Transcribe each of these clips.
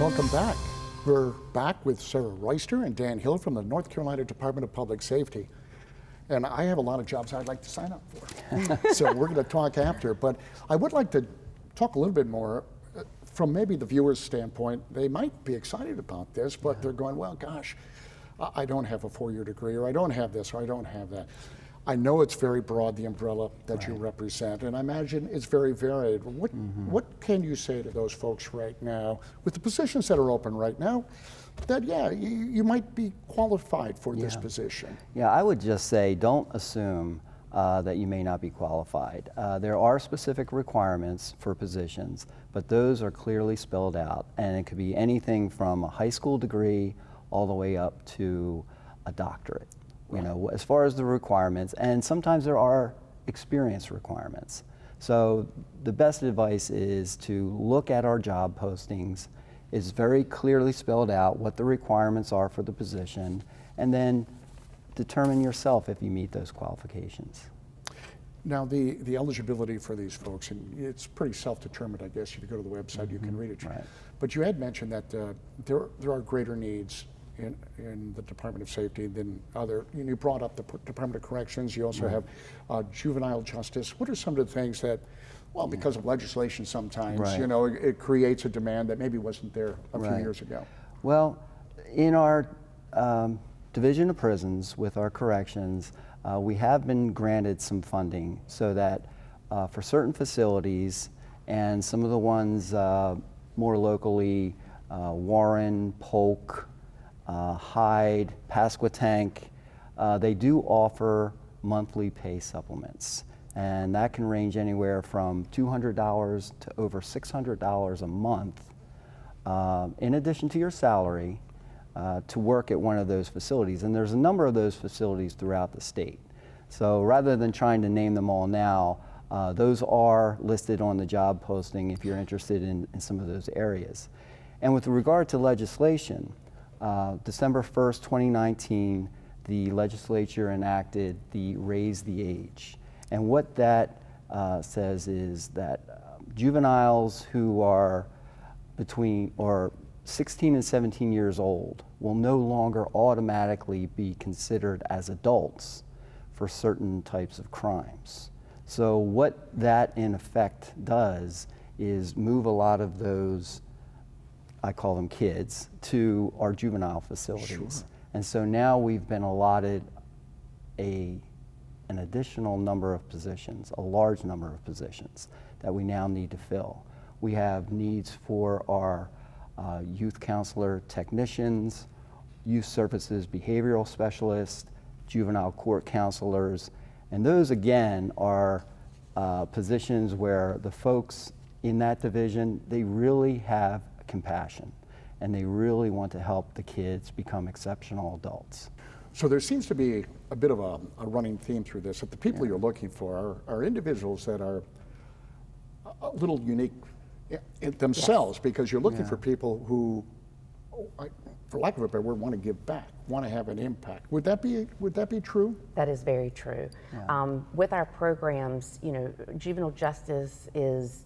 Welcome back. We're back with Sarah Royster and Dan Hill from the North Carolina Department of Public Safety. And I have a lot of jobs I'd like to sign up for. So we're going to talk after. But I would like to talk a little bit more from maybe the viewer's standpoint. They might be excited about this, but they're going, well, gosh, I don't have a 4-year degree, or I don't have this, or I don't have that. I know it's very broad, the umbrella that you represent, and I imagine it's very varied. What can you say to those folks right now, with the positions that are open right now, that, you might be qualified for this position? Yeah, I would just say don't assume that you may not be qualified. There are specific requirements for positions, but those are clearly spelled out, and it could be anything from a high school degree all the way up to a doctorate. You know, as far as the requirements, and sometimes there are experience requirements. So the best advice is to look at our job postings. It's very clearly spelled out what the requirements are for the position, and then determine yourself if you meet those qualifications. Now, the eligibility for these folks, and it's pretty self-determined, I guess. If you go to the website, you can read it. Right. But you had mentioned that there are greater needs in the Department of Safety than other. You brought up the Department of Corrections. You also have juvenile justice. What are some of the things that, well, because of legislation sometimes, you know, it creates a demand that maybe wasn't there a few years ago? Well, in our Division of Prisons with our corrections, we have been granted some funding so that for certain facilities, and some of the ones more locally, Warren, Polk, Hyde, Pasquotank, they do offer monthly pay supplements, and that can range anywhere from $200 to over $600 a month, in addition to your salary, to work at one of those facilities. And there's a number of those facilities throughout the state. So rather than trying to name them all now, those are listed on the job posting if you're interested in some of those areas. And with regard to legislation, December 1st, 2019, the legislature enacted the Raise the Age. And what that says is that juveniles who are between 16 and 17 years old will no longer automatically be considered as adults for certain types of crimes. So what that in effect does is move a lot of those, I call them kids, to our juvenile facilities. Sure. And so now we've been allotted an additional number of positions, a large number of positions that we now need to fill. We have needs for our youth counselor technicians, youth services behavioral specialists, juvenile court counselors, and those again are positions where the folks in that division, they really have compassion, and they really want to help the kids become exceptional adults. So there seems to be a bit of a running theme through this, that the people you're looking for are individuals that are a little unique in themselves, because you're looking for people who, for lack of a better word, want to give back, want to have an impact. Would that be true? That is very true. Yeah. With our programs, you know, juvenile justice is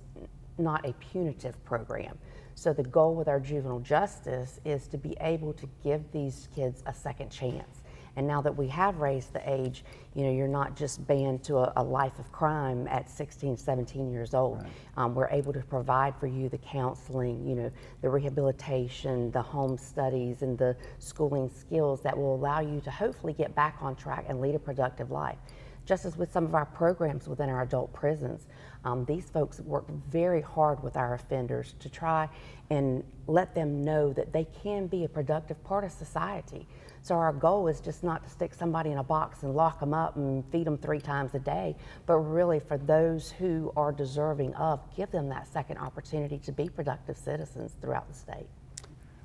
not a punitive program. So the goal with our juvenile justice is to be able to give these kids a second chance. And now that we have raised the age, you know, you're not just banned to a life of crime at 16, 17 years old. Right. We're able to provide for you the counseling, you know, the rehabilitation, the home studies, and the schooling skills that will allow you to hopefully get back on track and lead a productive life. Just as with some of our programs within our adult prisons, these folks work very hard with our offenders to try and let them know that they can be a productive part of society. So our goal is just not to stick somebody in a box and lock them up and feed them 3 times a day, but really for those who are deserving of, give them that second opportunity to be productive citizens throughout the state.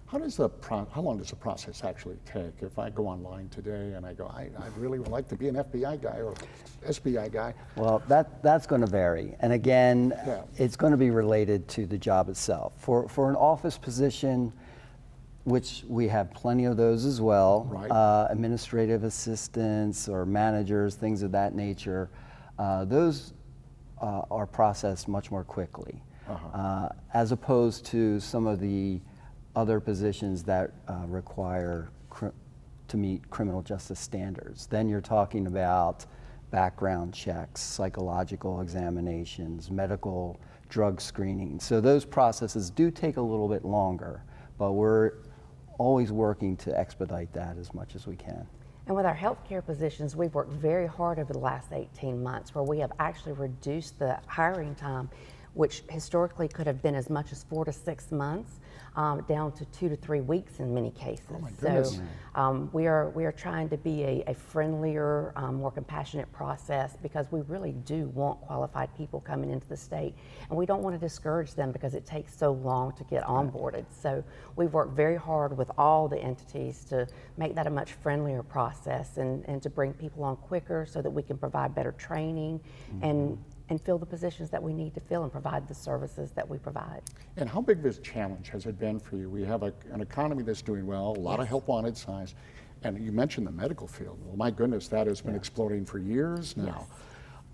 How long does the process actually take? If I go online today and I go, I really would like to be an FBI guy or SBI guy. Well, that's going to vary. And again, it's going to be related to the job itself. For an office position, which we have plenty of those as well, administrative assistants or managers, things of that nature, those are processed much more quickly, as opposed to some of the other positions that require to meet criminal justice standards. Then you're talking about background checks, psychological examinations, medical drug screening. So those processes do take a little bit longer, but we're always working to expedite that as much as we can. And with our healthcare positions, we've worked very hard over the last 18 months where we have actually reduced the hiring time, which historically could have been as much as 4 to 6 months, down to 2 to 3 weeks in many cases. Oh my goodness. So we are trying to be a friendlier, more compassionate process because we really do want qualified people coming into the state, and we don't want to discourage them because it takes so long to get onboarded. So we've worked very hard with all the entities to make that a much friendlier process and to bring people on quicker so that we can provide better training and fill the positions that we need to fill and provide the services that we provide. And how big of a challenge has it been for you? We have an economy that's doing well, a lot of help wanted signs, and you mentioned the medical field. Well, my goodness, that has been exploding for years now.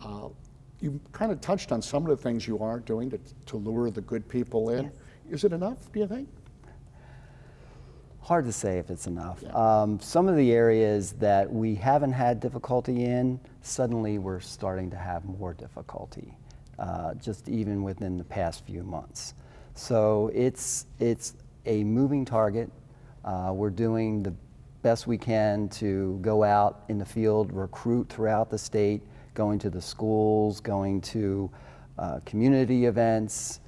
Yes. You kind of touched on some of the things you are doing to lure the good people in. Yes. Is it enough, do you think? Hard to say if it's enough. Yeah. Some of the areas that we haven't had difficulty in, suddenly we're starting to have more difficulty, just even within the past few months. So it's a moving target. We're doing the best we can to go out in the field, recruit throughout the state, going to the schools, going to community events.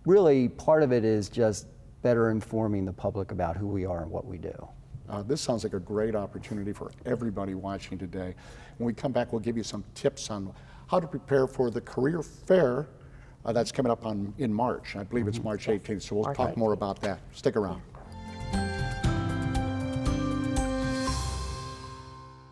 Really, part of it is just better informing the public about who we are and what we do. This sounds like a great opportunity for everybody watching today. When we come back, we'll give you some tips on how to prepare for the career fair that's coming up in March. I believe it's March 18th, so we'll March talk more 18th. about that. Stick around.